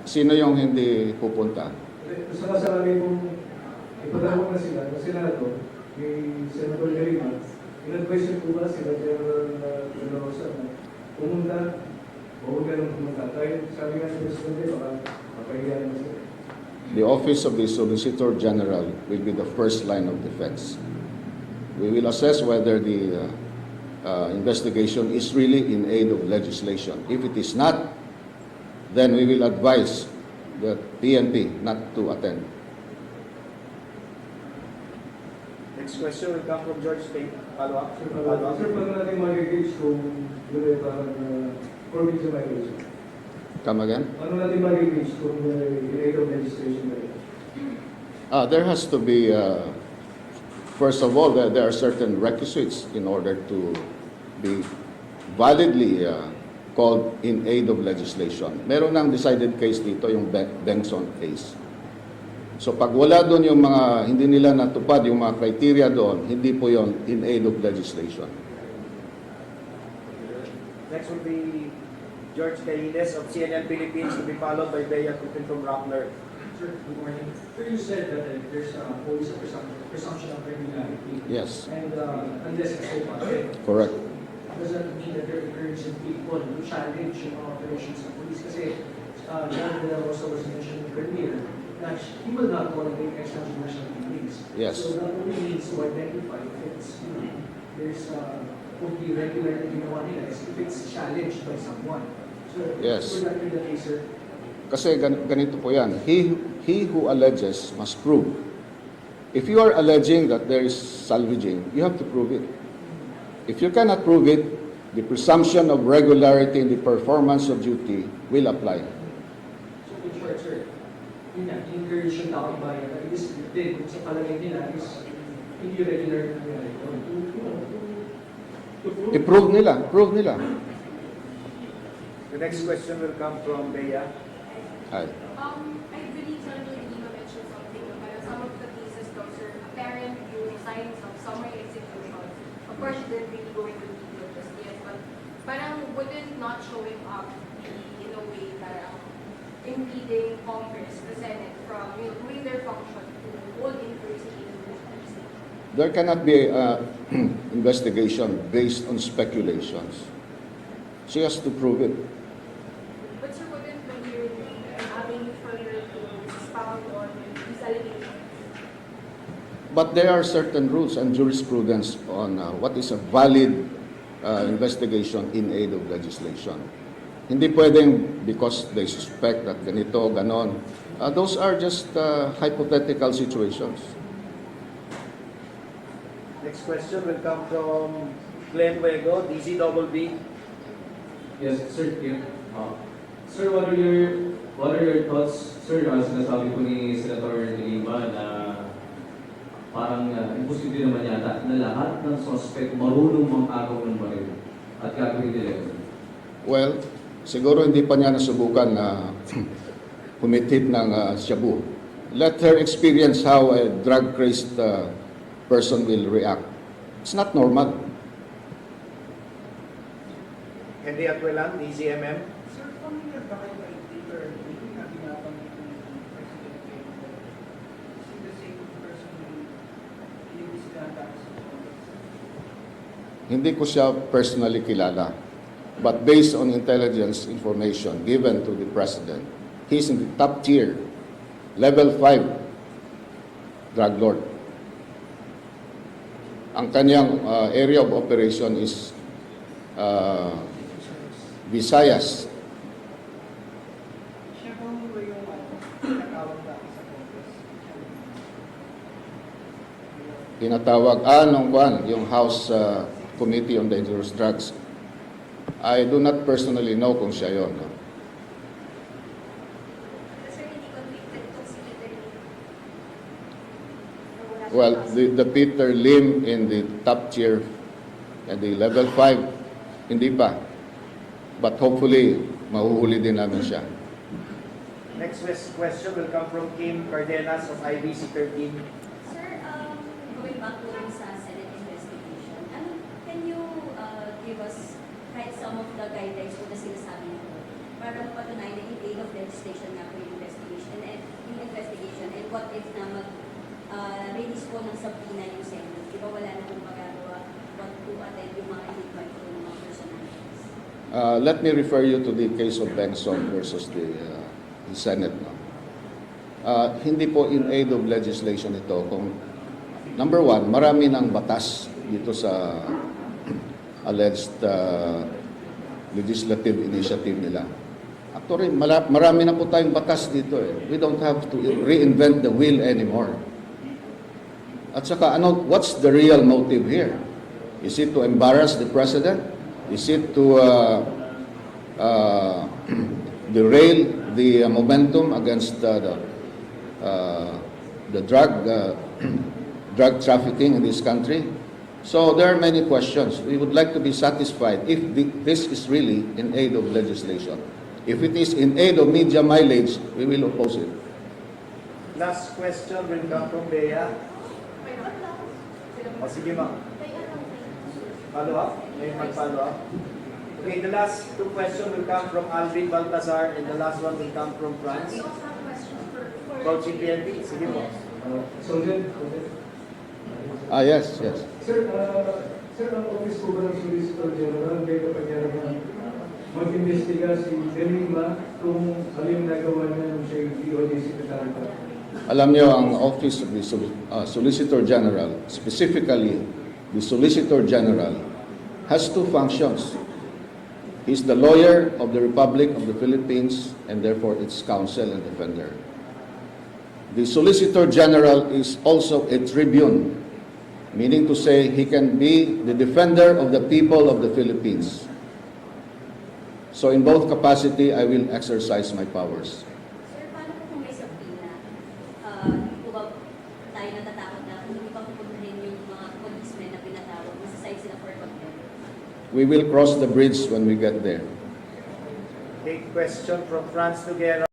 Sino yung hindi pupunta? Gusto ka sa amin kung ipatanong na sila, na Senado, kay Senator Delima, in-advise po ba sila General Dela Rosa na pumunta o huwag ganun pumunta? Kahit sabi nga sa Presidente, baka mapahiyan na sila. The Office of the Solicitor General will be the first line of defense. We will assess whether the investigation is really in aid of legislation. If it is not, then we will advise the PNP not to attend. Next question will come from George State. Follow-up. Sir, paano natin mag-engage kung yun ay parang forming sa violation? Come again? Paano natin mag-engage kung in aid of legislation? There has to be, first of all, there are certain requisites in order to be validly called in aid of legislation. Meron ng decided case dito, yung Benson case. So pag wala doon yung mga, hindi nila natupad yung mga criteria doon, hindi po yon in aid of legislation. Next will be George Calida of CNN Philippines, to be followed by Bea Cupin from Rappler. Sir, good morning. Sir, you said that there's always a presumption of regularity. Yes. And unless it's open, Correct. does that mean that there are encouraging people to challenge yung operations ng police? Kasi General Dela Rosa was mentioned earlier that he will not tolerate extrajudicial killings. Yes. So that only means to identify if it's, there's would be regular na ginawa nila is if it's challenged by someone. So, Yes. would that be the case, sir? Kasi ganito po yan. He who alleges must prove. If you are alleging that there is salvaging, you have to prove it. If you cannot prove it, the presumption of regularity in the performance of duty will apply. So, in short, sir, yun nga, encourage yung taong bayan na is din kung sa palagay nila is hindi regular na nangyari. I-prove nila. Prove nila. The next question will come from Bea. Ay. I believe Senator Delima mentioned something about some of the cases daw, sir, apparent yung signs of summary execution. Of course, you didn't really go into detail just yet, but parang wouldn't not showing up be in a way that impeding Congress, the Senate, from doing their function to hold inquiries in There cannot be investigation based on speculations. She has to prove it. But sir, wouldn't the hearing be an avenue for her to expound on these allegations? But there are certain rules and jurisprudence on what is a valid investigation in aid of legislation. Hindi pwedeng because they suspect that ganito, ganon. Those are just hypothetical situations. Next question will come from Glenn Wego, DZBB. Yes, sir. Yeah. Sir, what are your thoughts, sir? Sinasabi po ni Senator Delima na parang imposible naman yata na lahat ng suspect marunong mang-agaw ng baril at gagawin nila ito. Well, siguro hindi pa niya nasubukan na kumitit ng shabu. Let her experience how a drug-crazed person will react. It's not normal. Henry Atwelan, DZMM. Sir, familiar ba kayo kay Peter Lim na binabanggit ng Presidente is the same person who lives sa Congress? Hindi ko siya personally kilala. But based on intelligence information given to the President, he's in the top tier, level 5 drug lord. Ang kanyang area of operation is Visayas. Siya ba yung tinatawag dati sa Congress? Tinatawag, yung House Committee on Dangerous Drugs. I do not personally know kung siya yun. No? Sir, hindi convicted itong si Peter Lim? Well, the Peter Lim in the top tier at the level 5, hindi pa. But hopefully, mahuhuli din namin siya. Next question will come from Kim Cardenas of IBC 13. Sir, going back to sa Senate investigation, can you give us kahit some of the guidelines kung na sinasabi nito para mapatunayan na in aid of legislation nga po yung investigation and what if na release po ng subpoena yung Senate? Di ba wala na pong magagawa what to attend yung mga invite po ng mga personalities? Let me refer you to the case of Benson versus the Senate. No? Hindi po in aid of legislation ito. Kung, number one, marami ng batas dito sa alleged legislative initiative nila. Actually, marami na po tayong batas dito. We don't have to reinvent the wheel anymore. At saka, what's the real motive here? Is it to embarrass the president? Is it to derail the momentum against the drug trafficking in this country? So there are many questions. We would like to be satisfied if this is really in aid of legislation. If it is in aid of media mileage, we will oppose it. Last question will come from Bea. O sige ma'am. Follow up? May mag-follow up? Okay, the last two questions will come from Alvin Baltazar and the last one will come from Franz. Coaching PNP. Sige po. Soldier? Yes. Sir, ang office ko ba ng Solicitor General may kapangyarihan mag-investiga si Delima kung alin nagawa niya nung siya yung DOJ Secretary? Alam niyo, ang Office of the Solicitor General, specifically the Solicitor General, has two functions. He's the lawyer of the Republic of the Philippines and therefore its counsel and defender. The Solicitor General is also a tribune, meaning to say he can be the defender of the people of the Philippines. So in both capacity, I will exercise my powers. Sir, paano po kung may subpoena? Hindi po ba tayo natatakot na kung hindi pa pupuntahin yung mga policemen na pinatawag, masaside sila for contempt? We will cross the bridge when we get there. Okay, question from Franz Noguera.